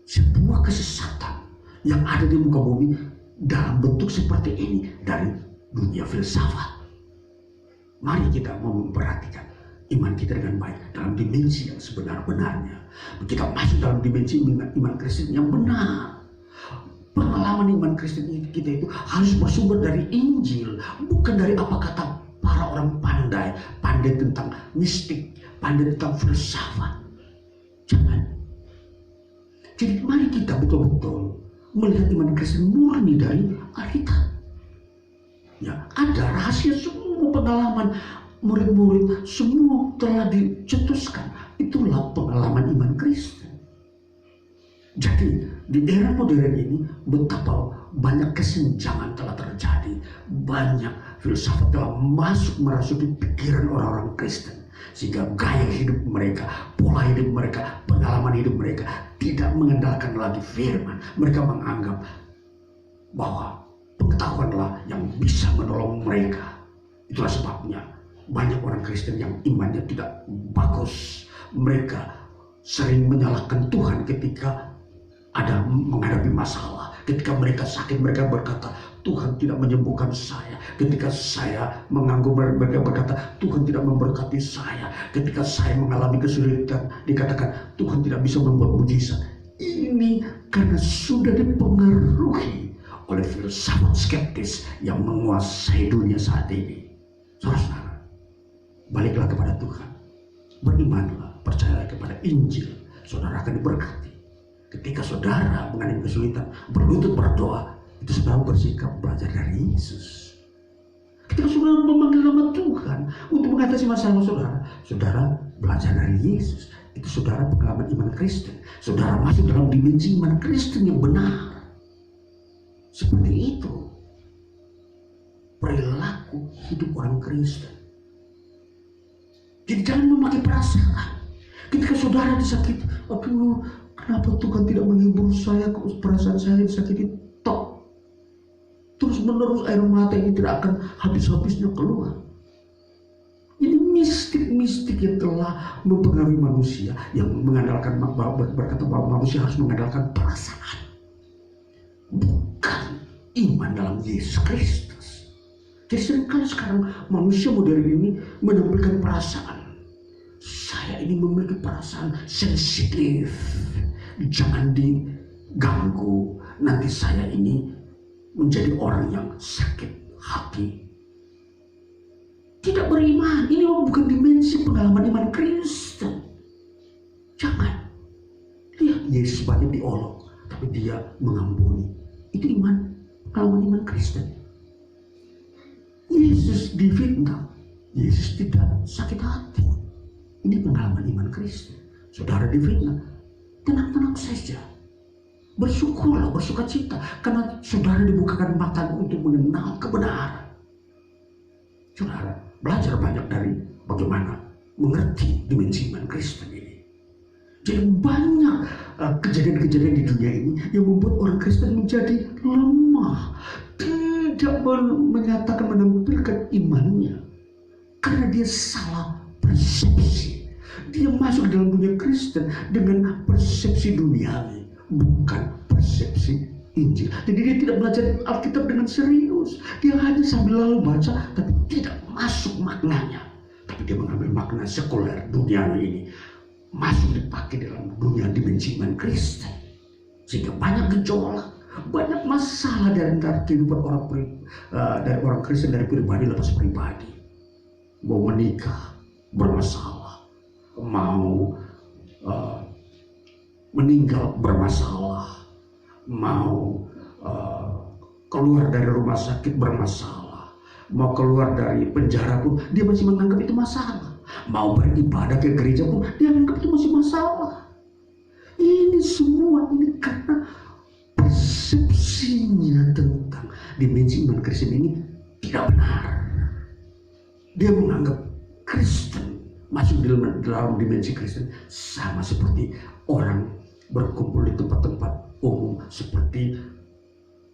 sebuah kesesatan yang ada di muka bumi dalam bentuk seperti ini dari dunia filsafat. Mari kita memperhatikan iman kita dengan baik dalam dimensi yang sebenar-benarnya. Kita masuk dalam dimensi iman Kristen yang benar. Pengalaman iman Kristen kita itu harus bersumber dari Injil, bukan dari apa kata para orang pandai tentang mistik, pandai tentang filsafat. Jangan. Jadi mari kita betul-betul melihat iman Kristen murni dari Alkitab. Ya, ada rahasia semua pengalaman murid-murid semua telah dicetuskan. Itulah pengalaman iman Kristen. Jadi di era modern ini betapa banyak kesenjangan telah terjadi. Banyak filsafat telah masuk merasuki pikiran orang-orang Kristen. Sehingga gaya hidup mereka, pola hidup mereka, pengalaman hidup mereka tidak mengandalkan lagi firman. Mereka menganggap bahwa pengetahuanlah yang bisa menolong mereka. Itulah sebabnya banyak orang Kristen yang imannya tidak bagus. Mereka sering menyalahkan Tuhan ketika ada menghadapi masalah. Ketika mereka sakit, mereka berkata, Tuhan tidak menyembuhkan saya. Ketika saya menganggur, mereka berkata, Tuhan tidak memberkati saya. Ketika saya mengalami kesulitan, dikatakan, Tuhan tidak bisa membuat mujizat. Ini karena sudah dipengaruhi oleh filsafat skeptis yang menguasai dunia saat ini. Saudara, baliklah kepada Tuhan. Berimanlah, percayalah kepada Injil. Saudara akan diberkati. Ketika saudara mengalami kesulitan, berlutut berdoa, itu saudara bersikap belajar dari Yesus. Ketika saudara memanggil nama Tuhan untuk mengatasi masalah saudara, saudara belajar dari Yesus. Itu saudara pengalaman iman Kristen. Saudara masuk dalam dimensi iman Kristen yang benar. Seperti itu perilaku hidup orang Kristen. Jadi jangan memakai perasaan. Ketika saudara disakiti, aduh, kenapa Tuhan tidak menghibur saya, perasaan saya disakiti, tok. Terus menerus air mata ini tidak akan habis-habisnya keluar. Ini mistik-mistik yang telah mempengaruhi manusia, yang mengandalkan, berkata bahwa manusia harus mengandalkan perasaan, bukan iman dalam Yesus Kristus. Jadi seringkali sekarang manusia modern ini menampilkan perasaan. Saya ini memiliki perasaan sensitif, jangan diganggu, nanti saya ini menjadi orang yang sakit hati. Tidak beriman, ini bukan dimensi pengalaman iman Kristen. Jangan. Lihat Yesus banyak diolok, tapi Dia mengampuni. Itu pengalaman iman Kristen. Yesus difitnah, Yesus tidak sakit hati. Ini pengalaman iman Kristen. Saudara difitnah, tenang-tenang saja. Bersyukurlah, bersukacita, karena saudara dibukakan mata untuk mengenal kebenaran. Saudara belajar banyak dari bagaimana mengerti dimensi iman Kristen ini. Jadi banyak kejadian-kejadian di dunia ini yang membuat orang Kristen menjadi lemah, tidak menyatakan menampilkan imannya karena dia salah persepsi. Dia masuk dalam dunia Kristen dengan persepsi duniawi, bukan persepsi Injil. Jadi dia tidak belajar Alkitab dengan serius. Dia hanya sambil lalu baca, tapi tidak masuk maknanya. Tapi dia mengambil makna sekuler duniawi ini, masuk dipakai dalam dunia dimensi iman Kristen. Sehingga banyak gejolak, banyak masalah dari antara kehidupan dari orang Kristen, dari pribadi lepas pribadi. Mau menikah bermasalah, mau meninggal bermasalah, mau keluar dari rumah sakit bermasalah, mau keluar dari penjara pun dia masih menganggap itu masalah, mau beribadah ke gereja pun dia menganggap itu masih masalah. Ini semua ini karena persepsinya tentang dimensi iman Kristen ini tidak benar. Dia menganggap Kristen masuk dalam dimensi Kristen sama seperti orang berkumpul di tempat-tempat umum seperti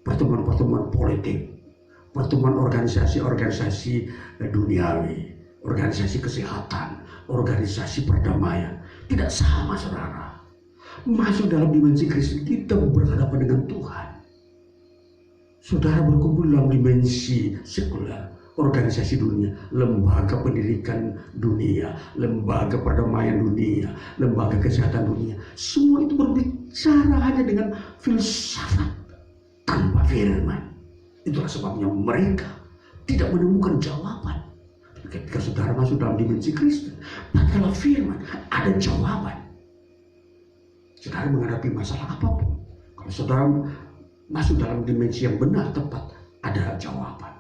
pertemuan-pertemuan politik, pertemuan organisasi-organisasi duniawi, organisasi kesehatan, organisasi perdamaian. Tidak sama, saudara. Masuk dalam dimensi Kristen, kita berhadapan dengan Tuhan. Saudara berkumpul dalam dimensi sekuler, organisasi dunia, lembaga pendidikan dunia, lembaga perdamaian dunia, lembaga kesehatan dunia. Semua itu berbicara hanya dengan filsafat tanpa firman. Itulah sebabnya mereka tidak menemukan jawaban. Ketika saudara masuk dalam dimensi Kristen, pakailah firman, ada jawaban. Saudara menghadapi masalah apapun, kalau saudara masuk dalam dimensi yang benar, tepat, ada jawaban.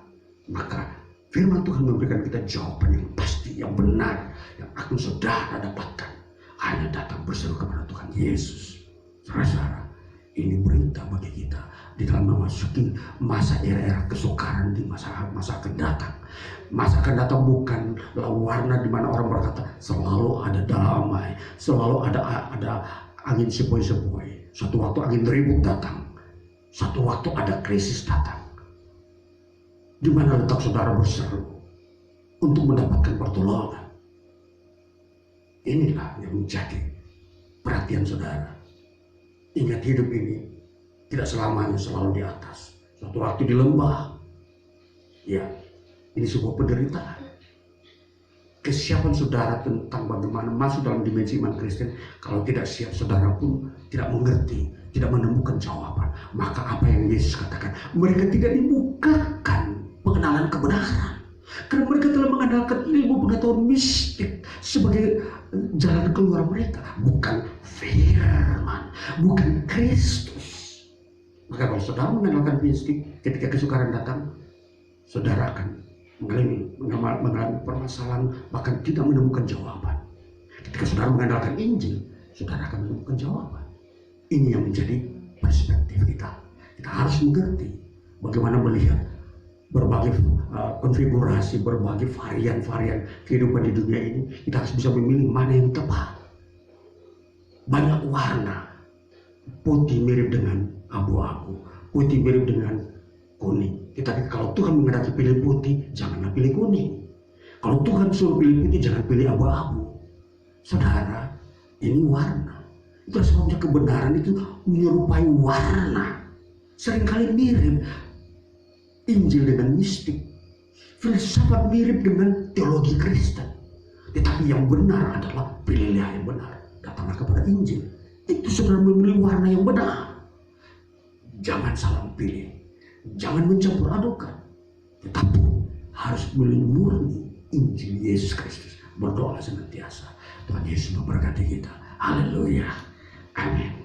Maka firman Tuhan memberikan kita jawaban yang pasti, yang benar, yang akan saudara dapatkan hanya datang berseru kepada Tuhan Yesus. Saudara, ini berita bagi kita di dalam memasuki masa era-era kesukaran di masa akan datang. Masa akan datang bukanlah warna di mana orang berkata selalu ada damai, selalu ada angin sepoi-sepoi. Suatu waktu angin ribut datang, suatu waktu ada krisis datang. Di mana letak saudara berseru untuk mendapatkan pertolongan? Inilah yang menjadi perhatian saudara. Ingat, hidup ini tidak selamanya selalu di atas. Suatu waktu di lembah. Ya, ini sebuah penderitaan. Kesiapan saudara tentang bagaimana masuk dalam dimensi iman Kristen, kalau tidak siap, saudara pun tidak mengerti, tidak menemukan jawaban. Maka apa yang Yesus katakan, mereka tidak dibukakan pengenalan kebenaran, karena mereka telah mengandalkan ilmu pengetahuan mistik sebagai jalan keluar mereka, bukan firman, bukan Kristus. Maka kalau saudara mengandalkan mistik, ketika kesukaran datang, saudara akan mengalami permasalahan, bahkan tidak menemukan jawaban. Ketika saudara mengandalkan Injil, saudara akan menemukan jawaban. Ini yang menjadi perspektif kita. Kita harus mengerti bagaimana melihat berbagai konfigurasi, berbagai varian-varian kehidupan di dunia ini. Kita harus bisa memilih mana yang tepat. Banyak warna, putih mirip dengan abu-abu, putih mirip dengan kuning. Tetapi kalau Tuhan menghendaki pilih putih, janganlah pilih kuning. Kalau Tuhan suruh pilih putih, jangan pilih abu-abu. Saudara, ini warna. Itu sebabnya kebenaran itu menyerupai warna. Seringkali mirip Injil dengan mistik, filsafat mirip dengan teologi Kristen. Tetapi yang benar adalah pilihlah yang benar, datanglah kepada Injil. Itu saudara memilih warna yang benar. Jangan salah pilih, jangan mencampur adukan, tetapi harus memilih murni Injil Yesus Kristus. Berdoa senantiasa. Tuhan Yesus memberkati kita. Haleluya. Amin.